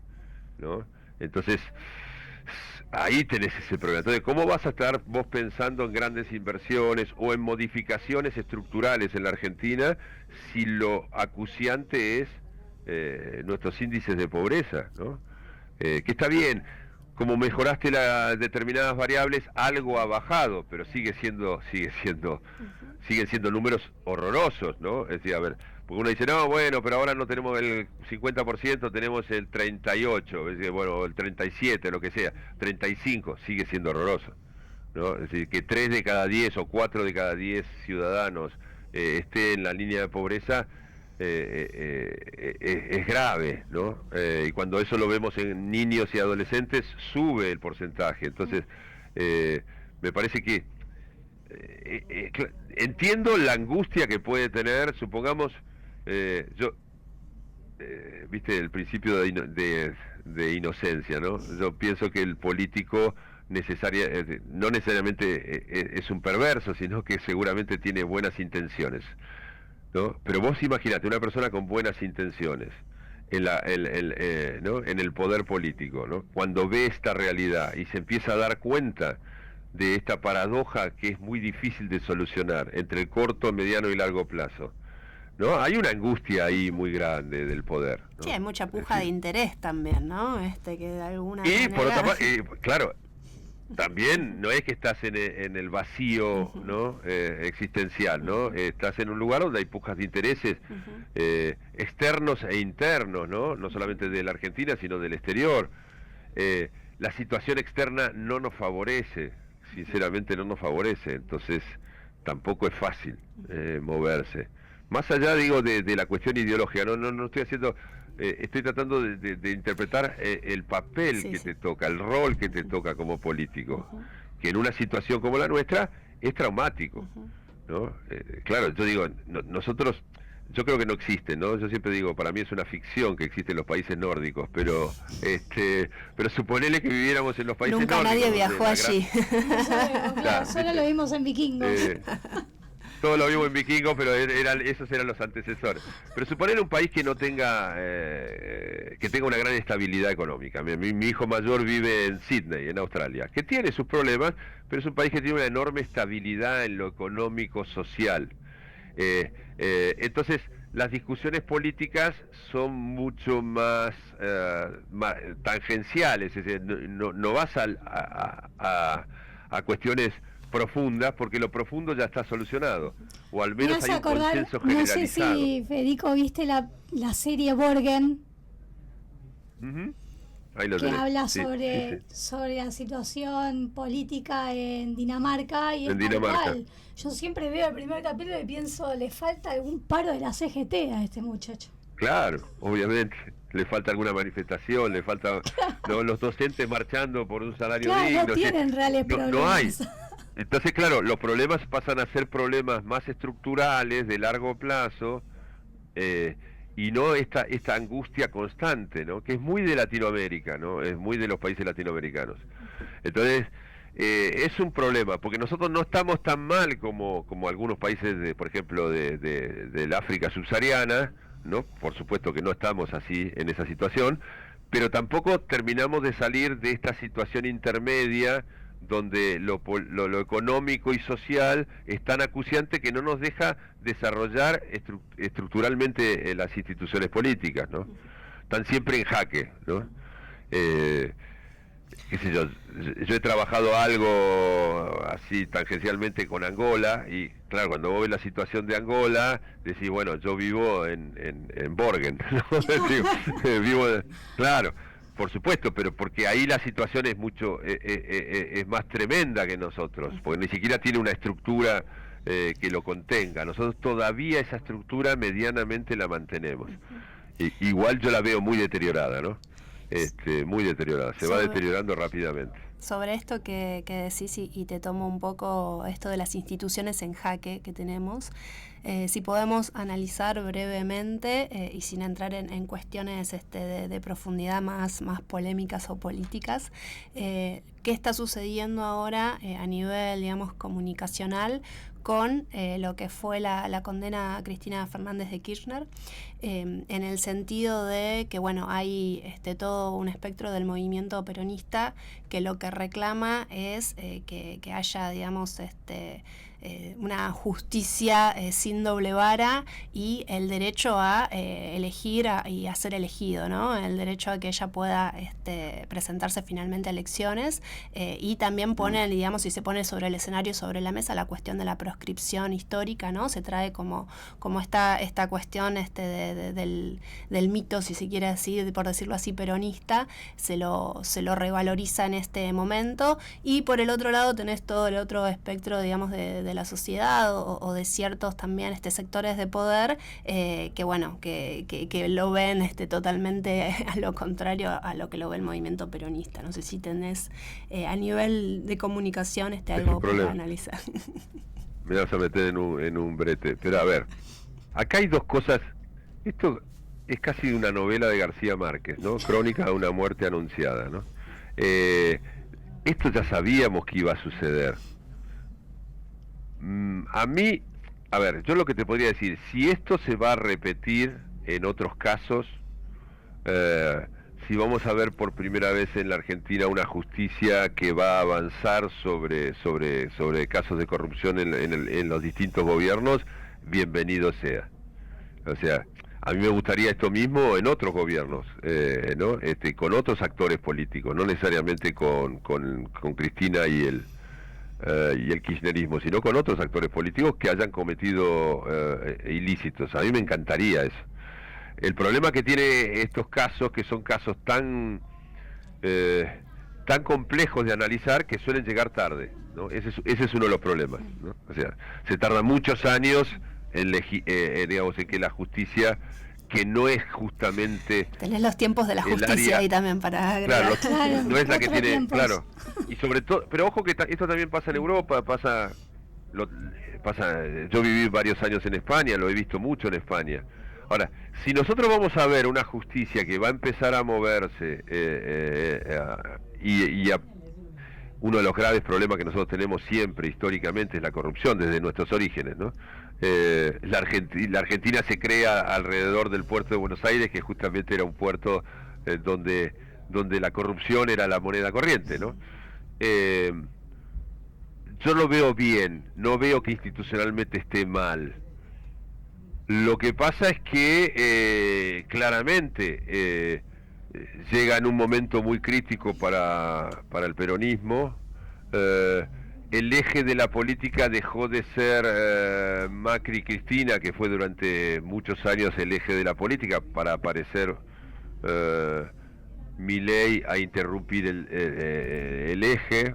¿no? Entonces ahí tenés ese problema. Entonces, ¿cómo vas a estar vos pensando en grandes inversiones o en modificaciones estructurales en la Argentina si lo acuciante es nuestros índices de pobreza, ¿no? Que está bien, como mejoraste determinadas variables, algo ha bajado, pero siguen siendo números horrorosos, ¿no? Es decir, a ver, porque uno dice, no, bueno, pero ahora no tenemos el 50%, tenemos el 38%, es decir, bueno, el 37%, lo que sea, 35%, sigue siendo horroroso, ¿no? Es decir, que 3 de cada 10 o 4 de cada 10 ciudadanos esté en la línea de pobreza, es grave, ¿no? Y cuando eso lo vemos en niños y adolescentes, sube el porcentaje. Entonces, me parece que entiendo la angustia que puede tener, supongamos, viste el principio de inocencia, ¿no? Yo pienso que el político no necesariamente es un perverso, sino que seguramente tiene buenas intenciones, ¿no? Pero vos imaginate una persona con buenas intenciones ¿no? en el poder político, ¿no? Cuando ve esta realidad y se empieza a dar cuenta de esta paradoja que es muy difícil de solucionar entre el corto, mediano y largo plazo, ¿no? Hay una angustia ahí muy grande del poder, ¿no? Sí, hay mucha puja de interés también, ¿no? Que de alguna y manera... por otra parte, claro, también no es que estás en el vacío, ¿no? Existencial, ¿no? Estás en un lugar donde hay pujas de intereses externos e internos, ¿no? No solamente de la Argentina, sino del exterior. La situación externa no nos favorece, sinceramente no nos favorece, entonces tampoco es fácil moverse. Más allá, digo, de la cuestión ideológica, no estoy haciendo... estoy tratando de interpretar el papel que te toca, el rol que te toca como político, que en una situación como la nuestra es traumático, ¿no? Claro, yo digo, nosotros, yo creo que no existe, ¿no? Yo siempre digo, para mí es una ficción que existen los países nórdicos, pero suponele que viviéramos en los países Nunca nórdicos. Nadie viajó allí. Claro, solo lo vimos en Vikingos. Todo lo vimos en Vikingos, pero esos eran los antecesores. Pero suponer un país que no tenga una gran estabilidad económica. Mi hijo mayor vive en Sydney, en Australia, que tiene sus problemas, pero es un país que tiene una enorme estabilidad en lo económico, social. Entonces, las discusiones políticas son mucho más tangenciales, es decir, no vas a cuestiones profundas, porque lo profundo ya está solucionado, o al menos hay un consenso no generalizado. sé si, Federico, viste la serie Borgen, Ahí lo que tenés. habla Sí, sobre, sí. sobre la situación política en Dinamarca, y En es tal Dinamarca. cual. Yo siempre veo el primer capítulo y pienso, le falta algún paro de la CGT a este muchacho. Claro, obviamente. Le falta alguna manifestación, le falta los docentes marchando por un salario Claro, digno. no tienen reales problemas. No hay. Entonces, claro, los problemas pasan a ser problemas más estructurales, de largo plazo, y no esta angustia constante, ¿no? Que es muy de Latinoamérica, ¿no? Es muy de los países latinoamericanos. Entonces, es un problema, porque nosotros no estamos tan mal como algunos países, por ejemplo, del África subsahariana, ¿no? Por supuesto que no estamos así en esa situación, pero tampoco terminamos de salir de esta situación intermedia donde lo económico y social es tan acuciante que no nos deja desarrollar estructuralmente las instituciones políticas, ¿no? Están siempre en jaque, ¿no? Qué sé yo he trabajado algo así tangencialmente con Angola, y claro, cuando vos ves la situación de Angola, decís, bueno, yo vivo en Borgen, ¿no? Digo, claro, por supuesto, pero porque ahí la situación es mucho, es más tremenda que nosotros, porque ni siquiera tiene una estructura que lo contenga. Nosotros todavía esa estructura medianamente la mantenemos. Igual yo la veo muy deteriorada, ¿no? Muy deteriorada, se va deteriorando rápidamente. Sobre esto que decís, y te tomo un poco esto de las instituciones en jaque que tenemos, si podemos analizar brevemente y sin entrar en cuestiones de profundidad más polémicas o políticas, qué está sucediendo ahora a nivel, digamos, comunicacional con lo que fue la condena a Cristina Fernández de Kirchner, en el sentido de que, bueno, hay todo un espectro del movimiento peronista que lo que reclama es que haya, digamos, una justicia sin doble vara, y el derecho a elegir y a ser elegido, ¿no? El derecho a que ella pueda presentarse finalmente a elecciones, y también pone, digamos, y se pone sobre el escenario, sobre la mesa, la cuestión de la proscripción histórica, ¿no? Se trae como esta cuestión del mito, si se quiere decir, por decirlo así, peronista, se lo revaloriza en este momento, y por el otro lado tenés todo el otro espectro, digamos, de la sociedad o de ciertos también sectores de poder que bueno, que lo ven totalmente a lo contrario a lo que lo ve el movimiento peronista. No sé si tenés a nivel de comunicación algo para analizar. Me vas a meter en un brete, pero a ver, acá hay dos cosas. Esto es casi una novela de García Márquez, ¿no? Crónica de una muerte anunciada, ¿no? Esto ya sabíamos que iba a suceder. A mí, a ver, yo lo que te podría decir, si esto se va a repetir en otros casos, si vamos a ver por primera vez en la Argentina una justicia que va a avanzar sobre casos de corrupción en los distintos gobiernos, bienvenido sea. O sea, a mí me gustaría esto mismo en otros gobiernos, ¿no? Con otros actores políticos, no necesariamente con Cristina y el kirchnerismo, sino con otros actores políticos que hayan cometido ilícitos. A mí me encantaría eso. El problema que tiene estos casos, que son casos tan complejos de analizar, que suelen llegar tarde, ¿no? Ese es uno de los problemas, ¿no? O sea, se tarda muchos años en digamos, en que la justicia, que no es justamente... Tenés los tiempos de la justicia ahí también para agregar. Claro, no es la que tiene... Tiempos. Claro, y sobre todo... Pero ojo que esto también pasa en Europa, pasa... Yo viví varios años en España, lo he visto mucho en España. Ahora, si nosotros vamos a ver una justicia que va a empezar a moverse, uno de los graves problemas que nosotros tenemos siempre, históricamente, es la corrupción, desde nuestros orígenes, ¿no? La Argentina se crea alrededor del puerto de Buenos Aires, que justamente era un puerto donde la corrupción era la moneda corriente, ¿no? Yo lo veo bien, no veo que institucionalmente esté mal. Lo que pasa es que claramente llega en un momento muy crítico para el peronismo, el eje de la política dejó de ser Macri y Cristina, que fue durante muchos años el eje de la política, para aparecer Milei a interrumpir el eje.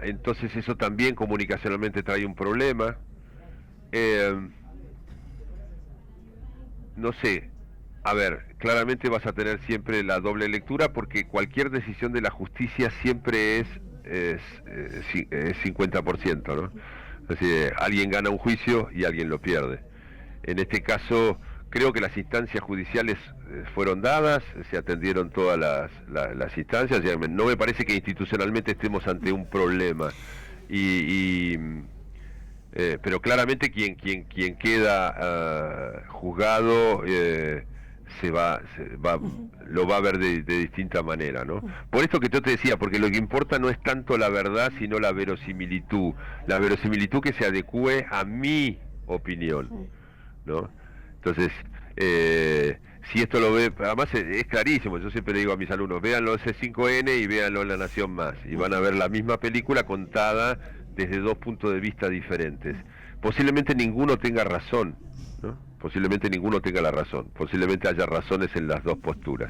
Entonces eso también comunicacionalmente trae un problema. No sé, a ver, claramente vas a tener siempre la doble lectura, porque cualquier decisión de la justicia siempre es 50%, ¿no? Es decir, alguien gana un juicio y alguien lo pierde. En este caso, creo que las instancias judiciales fueron dadas, se atendieron todas las instancias, no me parece que institucionalmente estemos ante un problema. Pero claramente quien queda juzgado lo va a ver de distinta manera, ¿no? Por esto que yo te decía, porque lo que importa no es tanto la verdad, sino la verosimilitud que se adecue a mi opinión, ¿no? Entonces, si esto lo ve, además es clarísimo, yo siempre le digo a mis alumnos, véanlo C5N y véanlo en La Nación Más, y van a ver la misma película contada desde dos puntos de vista diferentes. Posiblemente ninguno tenga razón, ¿no? Posiblemente ninguno tenga la razón, posiblemente haya razones en las dos posturas.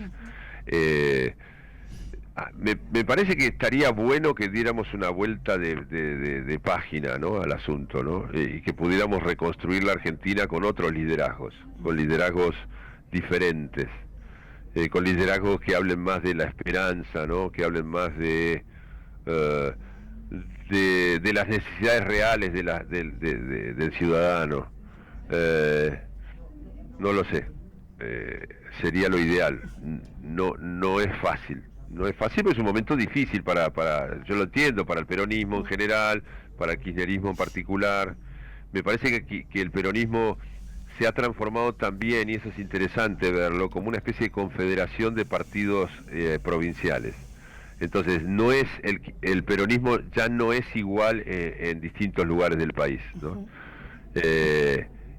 Me parece que estaría bueno que diéramos una vuelta de página, ¿no?, al asunto, ¿no? Y que pudiéramos reconstruir la Argentina con otros liderazgos, con liderazgos diferentes, con liderazgos que hablen más de la esperanza, ¿no?, que hablen más de las necesidades reales del ciudadano. No lo sé, sería lo ideal. No es fácil, pero es un momento difícil yo lo entiendo, para el peronismo en general, para el kirchnerismo en particular. Me parece que el peronismo se ha transformado también, y eso es interesante verlo, como una especie de confederación de partidos provinciales. Entonces no es el peronismo ya no es igual en distintos lugares del país, ¿no?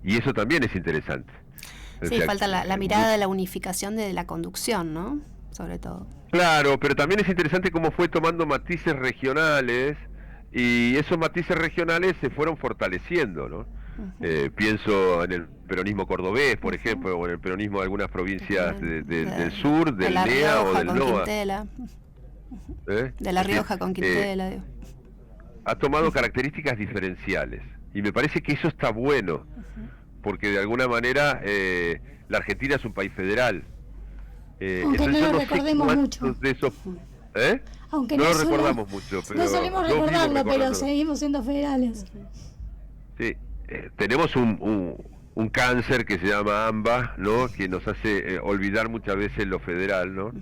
Y eso también es interesante. Sí, falta la mirada de la unificación de la conducción, ¿no? Sobre todo. Claro, pero también es interesante cómo fue tomando matices regionales, y esos matices regionales se fueron fortaleciendo, ¿no? Pienso en el peronismo cordobés, por ejemplo, o en el peronismo de algunas provincias del sur, del NEA o del NOA. De La Rioja con Quintela. Ha tomado características diferenciales, y me parece que eso está bueno, porque de alguna manera la Argentina es un país federal. Aunque no lo recordemos mucho. De esos, Aunque no lo recordamos mucho, pero no solemos recordarlo, pero seguimos siendo federales. Sí, tenemos un cáncer que se llama AMBA, ¿no?, que nos hace olvidar muchas veces lo federal, ¿no?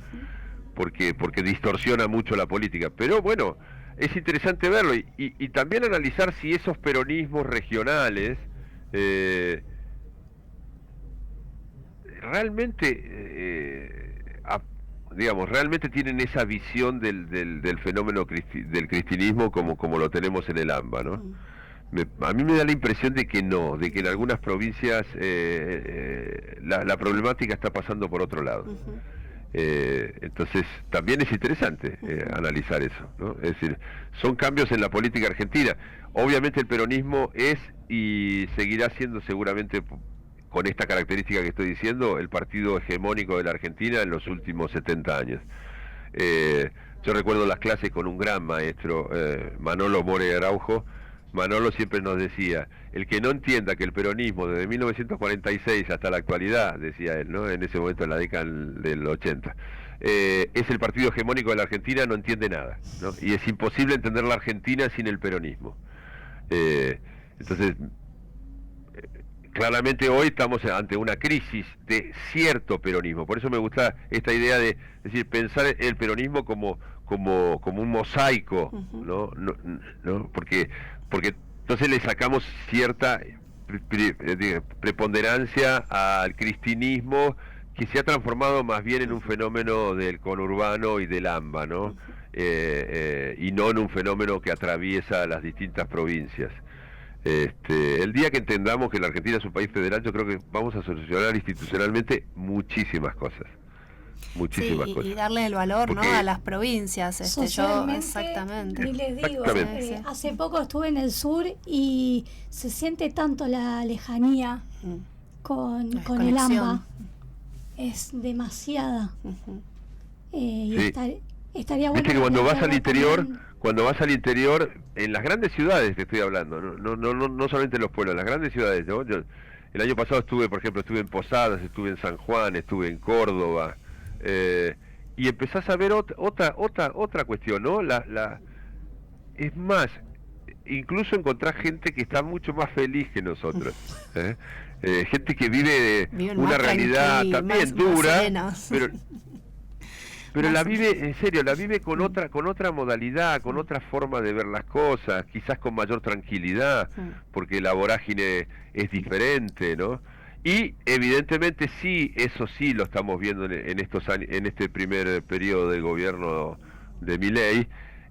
Porque distorsiona mucho la política. Pero bueno, es interesante verlo y también analizar si esos peronismos regionales realmente tienen esa visión del fenómeno del cristinismo como lo tenemos en el AMBA, ¿no? A mí me da la impresión de que no, de que en algunas provincias la problemática está pasando por otro lado. Entonces también es interesante analizar eso, ¿no? Es decir, son cambios en la política argentina. Obviamente el peronismo es y seguirá siendo, seguramente con esta característica que estoy diciendo, el partido hegemónico de la Argentina en los últimos 70 años. Yo recuerdo las clases con un gran maestro, Manolo More Araujo. Manolo siempre nos decía, el que no entienda que el peronismo desde 1946 hasta la actualidad, decía él, ¿no?, en ese momento, en la década del 80, es el partido hegemónico de la Argentina, no entiende nada, ¿no? Y es imposible entender la Argentina sin el peronismo. Entonces, claramente hoy estamos ante una crisis de cierto peronismo. Por eso me gusta esta idea de pensar el peronismo como un mosaico, ¿no? No, porque entonces le sacamos cierta preponderancia al cristinismo, que se ha transformado más bien en un fenómeno del conurbano y del AMBA, ¿no? Y no en un fenómeno que atraviesa las distintas provincias. El día que entendamos que la Argentina es un país federal, yo creo que vamos a solucionar institucionalmente muchísimas cosas. muchísimas Sí, cosas. y darle el valor, ¿no?, Porque- a las provincias. Yo, Socialmente, exactamente. ni les digo, Exactamente. hace poco estuve en el sur y se siente tanto la lejanía Mm. con el Desconexión. AMBA. Es demasiada. Ujú. Y Sí. estaría bueno. Viste que cuando vas al tenerla interior, también. en las grandes ciudades te estoy hablando, no solamente en los pueblos, en las grandes ciudades, ¿no? El año pasado por ejemplo, estuve en Posadas, estuve en San Juan, estuve en Córdoba, y empezás a ver otra cuestión, ¿no? Es más, incluso encontrás gente que está mucho más feliz que nosotros, ¿eh? Gente que vive Viven una más realidad tranquilos, también más dura, serenos. pero Más la o vive, en serio, la vive con otra modalidad, con otra forma de ver las cosas, quizás con mayor tranquilidad, porque la vorágine es diferente, ¿no? Y evidentemente sí, eso sí lo estamos viendo en estos años, en este primer periodo del gobierno de Milei,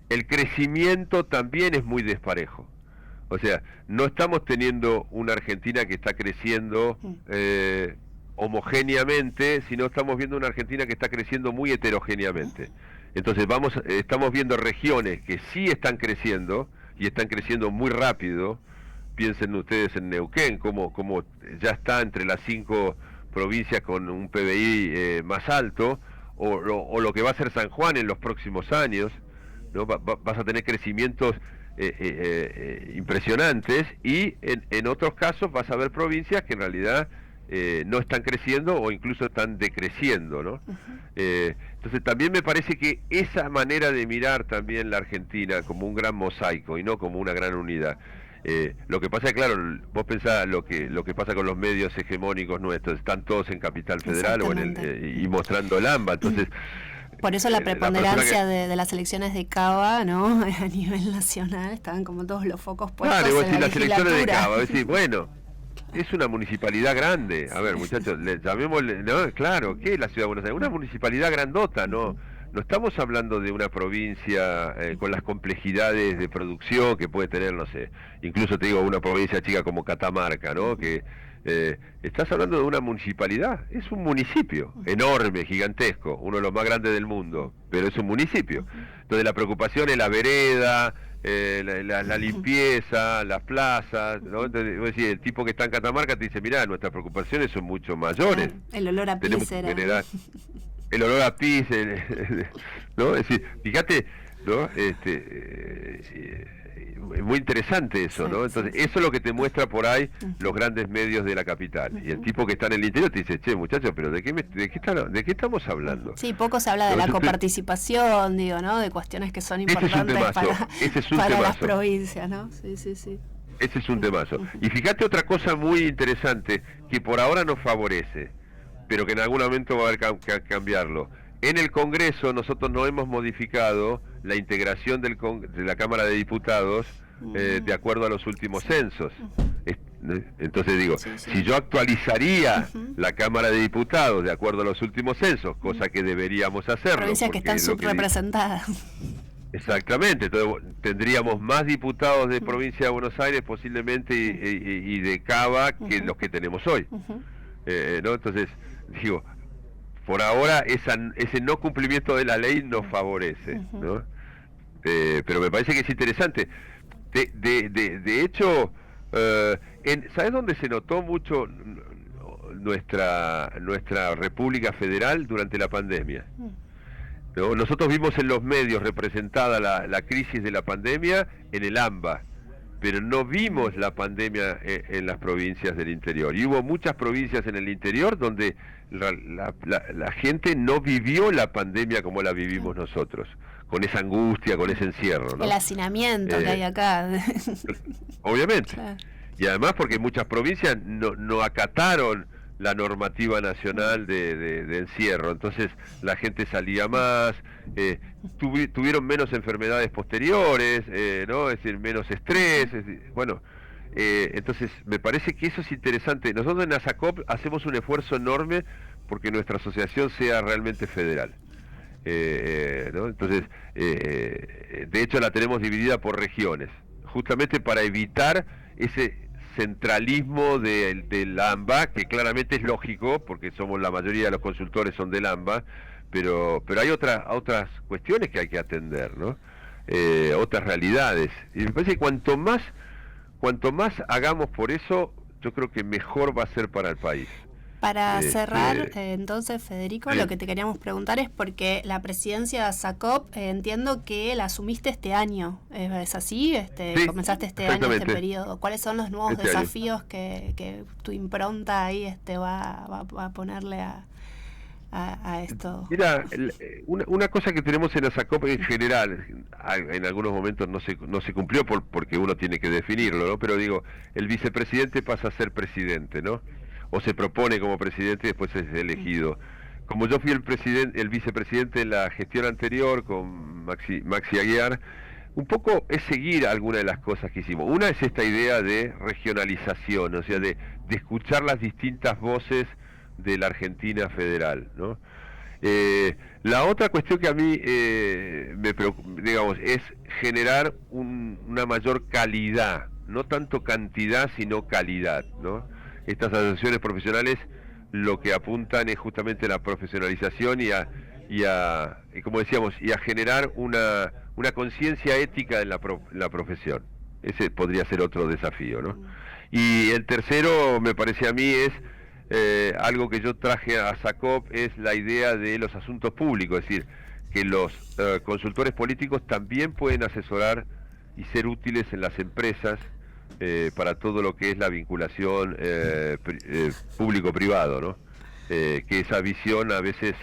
el crecimiento también es muy desparejo. O sea, no estamos teniendo una Argentina que está creciendo homogéneamente, sino estamos viendo una Argentina que está creciendo muy heterogéneamente. Entonces estamos viendo regiones que sí están creciendo, y están creciendo muy rápido. Piensen ustedes en Neuquén, como ya está entre las 5 provincias con un PBI más alto, o lo que va a ser San Juan en los próximos años, ¿no? Vas a tener crecimientos impresionantes, y en otros casos vas a ver provincias que en realidad no están creciendo o incluso están decreciendo, ¿no? Entonces también me parece que esa manera de mirar también la Argentina como un gran mosaico y no como una gran unidad. Lo que pasa es, claro, vos pensás lo que pasa con los medios hegemónicos nuestros, están todos en Capital Federal o y mostrando el AMBA, entonces... Por eso la preponderancia persona de las elecciones de Cava, ¿no? A nivel nacional, estaban como todos los focos puestos Claro, vos en decís, la las elecciones de legislatura. Cava, decís, bueno, es una municipalidad grande. A ver, muchachos, llamémosle, ¿no? Claro, ¿qué es la Ciudad de Buenos Aires? Una municipalidad grandota, ¿no? No estamos hablando de una provincia con las complejidades de producción que puede tener, no sé, incluso te digo, una provincia chica como Catamarca, ¿no? Que estás hablando de una municipalidad, es un municipio enorme, gigantesco, uno de los más grandes del mundo, pero es un municipio. Entonces la preocupación es la vereda, la limpieza, las plazas, ¿no? Entonces, vos decís, el tipo que está en Catamarca te dice, mirá, nuestras preocupaciones son mucho mayores. El olor a Tenemos pis era. generar el olor a pis, ¿no? Es decir, fíjate, ¿no? Muy interesante eso, ¿no? Entonces, eso es lo que te muestra por ahí los grandes medios de la capital. Y el tipo que está en el interior te dice, che, muchachos, pero ¿de qué estamos hablando? Sí, poco se habla de la coparticipación, digo, ¿no? De cuestiones que son importantes para las provincias, ¿no? Sí. Ese es un temazo. Y fíjate otra cosa muy interesante que por ahora nos favorece, pero que en algún momento va a haber que cambiarlo. En el Congreso nosotros no hemos modificado la integración de la Cámara de Diputados de acuerdo a los últimos censos. Entonces digo, si yo actualizaría la Cámara de Diputados de acuerdo a los últimos censos, cosa que deberíamos hacerlo. Provincias que están subrepresentadas. Exactamente, entonces tendríamos más diputados de provincia de Buenos Aires posiblemente y de Cava que los que tenemos hoy. ¿No? Entonces, digo, por ahora ese no cumplimiento de la ley nos favorece, ¿no? Pero me parece que es interesante. De hecho, ¿sabes dónde se notó mucho nuestra República Federal durante la pandemia? ¿No? Nosotros vimos en los medios representada la crisis de la pandemia en el AMBA, pero no vimos la pandemia en las provincias del interior. Y hubo muchas provincias en el interior donde la gente no vivió la pandemia como la vivimos nosotros, con esa angustia, con ese encierro, ¿no? El hacinamiento que hay acá. Obviamente. Claro. Y además porque muchas provincias no acataron la normativa nacional de encierro, entonces la gente salía más, tuvieron menos enfermedades posteriores, ¿no? Es decir, menos estrés, bueno, entonces me parece que eso es interesante. Nosotros en ASACOP hacemos un esfuerzo enorme porque nuestra asociación sea realmente federal, ¿no? Entonces, de hecho la tenemos dividida por regiones, justamente para evitar ese centralismo del AMBA, que claramente es lógico, porque somos la mayoría de los consultores son del AMBA, pero hay otras cuestiones que hay que atender, ¿no? Otras realidades. Y me parece que cuanto más hagamos por eso, yo creo que mejor va a ser para el país. Para cerrar, entonces, Federico, sí. Lo que te queríamos preguntar es porque la presidencia de ASACOP, entiendo que la asumiste este año, ¿es así? Sí, comenzaste este año, este periodo. ¿Cuáles son los nuevos desafíos que tu impronta ahí va a ponerle a esto? Mira, una cosa que tenemos en ASACOP en general, en algunos momentos no se cumplió porque uno tiene que definirlo, ¿no? Pero digo, el vicepresidente pasa a ser presidente, ¿no? O se propone como presidente y después es elegido. Como yo fui el vicepresidente en la gestión anterior con Maxi Aguiar, un poco es seguir alguna de las cosas que hicimos. Una es esta idea de regionalización, o sea, de escuchar las distintas voces de la Argentina federal, ¿no? La otra cuestión que a mí me preocupa, digamos, es generar una mayor calidad, no tanto cantidad, sino calidad, ¿no? Estas asociaciones profesionales lo que apuntan es justamente la profesionalización y como decíamos, y a generar una conciencia ética en la profesión. Ese podría ser otro desafío, ¿no? Y el tercero, me parece a mí, es algo que yo traje a SACOP, es la idea de los asuntos públicos, es decir, que los consultores políticos también pueden asesorar y ser útiles en las empresas para todo lo que es la vinculación público-privado, ¿no? Que esa visión a veces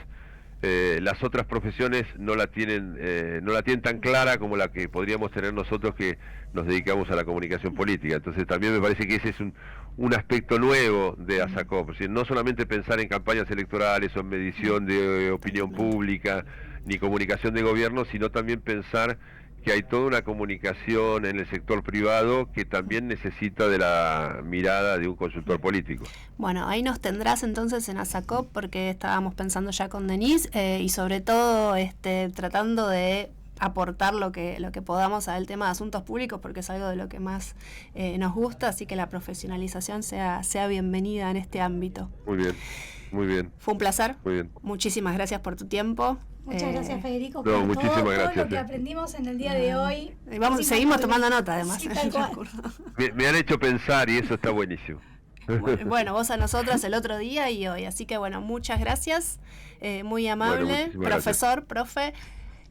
las otras profesiones no la tienen tan clara como la que podríamos tener nosotros que nos dedicamos a la comunicación política. Entonces también me parece que ese es un aspecto nuevo de ASACOP, es decir, no solamente pensar en campañas electorales o en medición de opinión pública ni comunicación de gobierno, sino también pensar que hay toda una comunicación en el sector privado que también necesita de la mirada de un consultor político. Bueno, ahí nos tendrás entonces en ASACOP, porque estábamos pensando ya con Denise, y sobre todo tratando de aportar lo que podamos al tema de asuntos públicos, porque es algo de lo que más nos gusta, así que la profesionalización sea bienvenida en este ámbito. Muy bien, muy bien. Fue un placer. Muy bien. Muchísimas gracias por tu tiempo. Muchas gracias, Federico, por muchísimas gracias. todo lo que aprendimos en el día de hoy. Y seguimos tomando nota, además. Sí, tal cual. Me han hecho pensar y eso está buenísimo. Bueno, vos a nosotras el otro día y hoy. Así que bueno, muchas gracias. Muy amable, bueno, profesor, profe.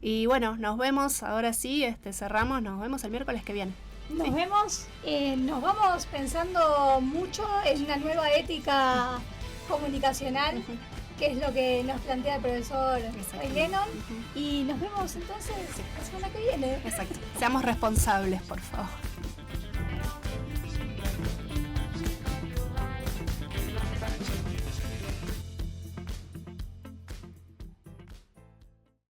Y bueno, nos vemos, ahora sí, cerramos, nos vemos el miércoles que viene. Nos vemos, nos vamos pensando mucho en una nueva ética comunicacional, que es lo que nos plantea el profesor Ray Lennon. Y nos vemos entonces la semana que viene. Exacto. Seamos responsables, por favor.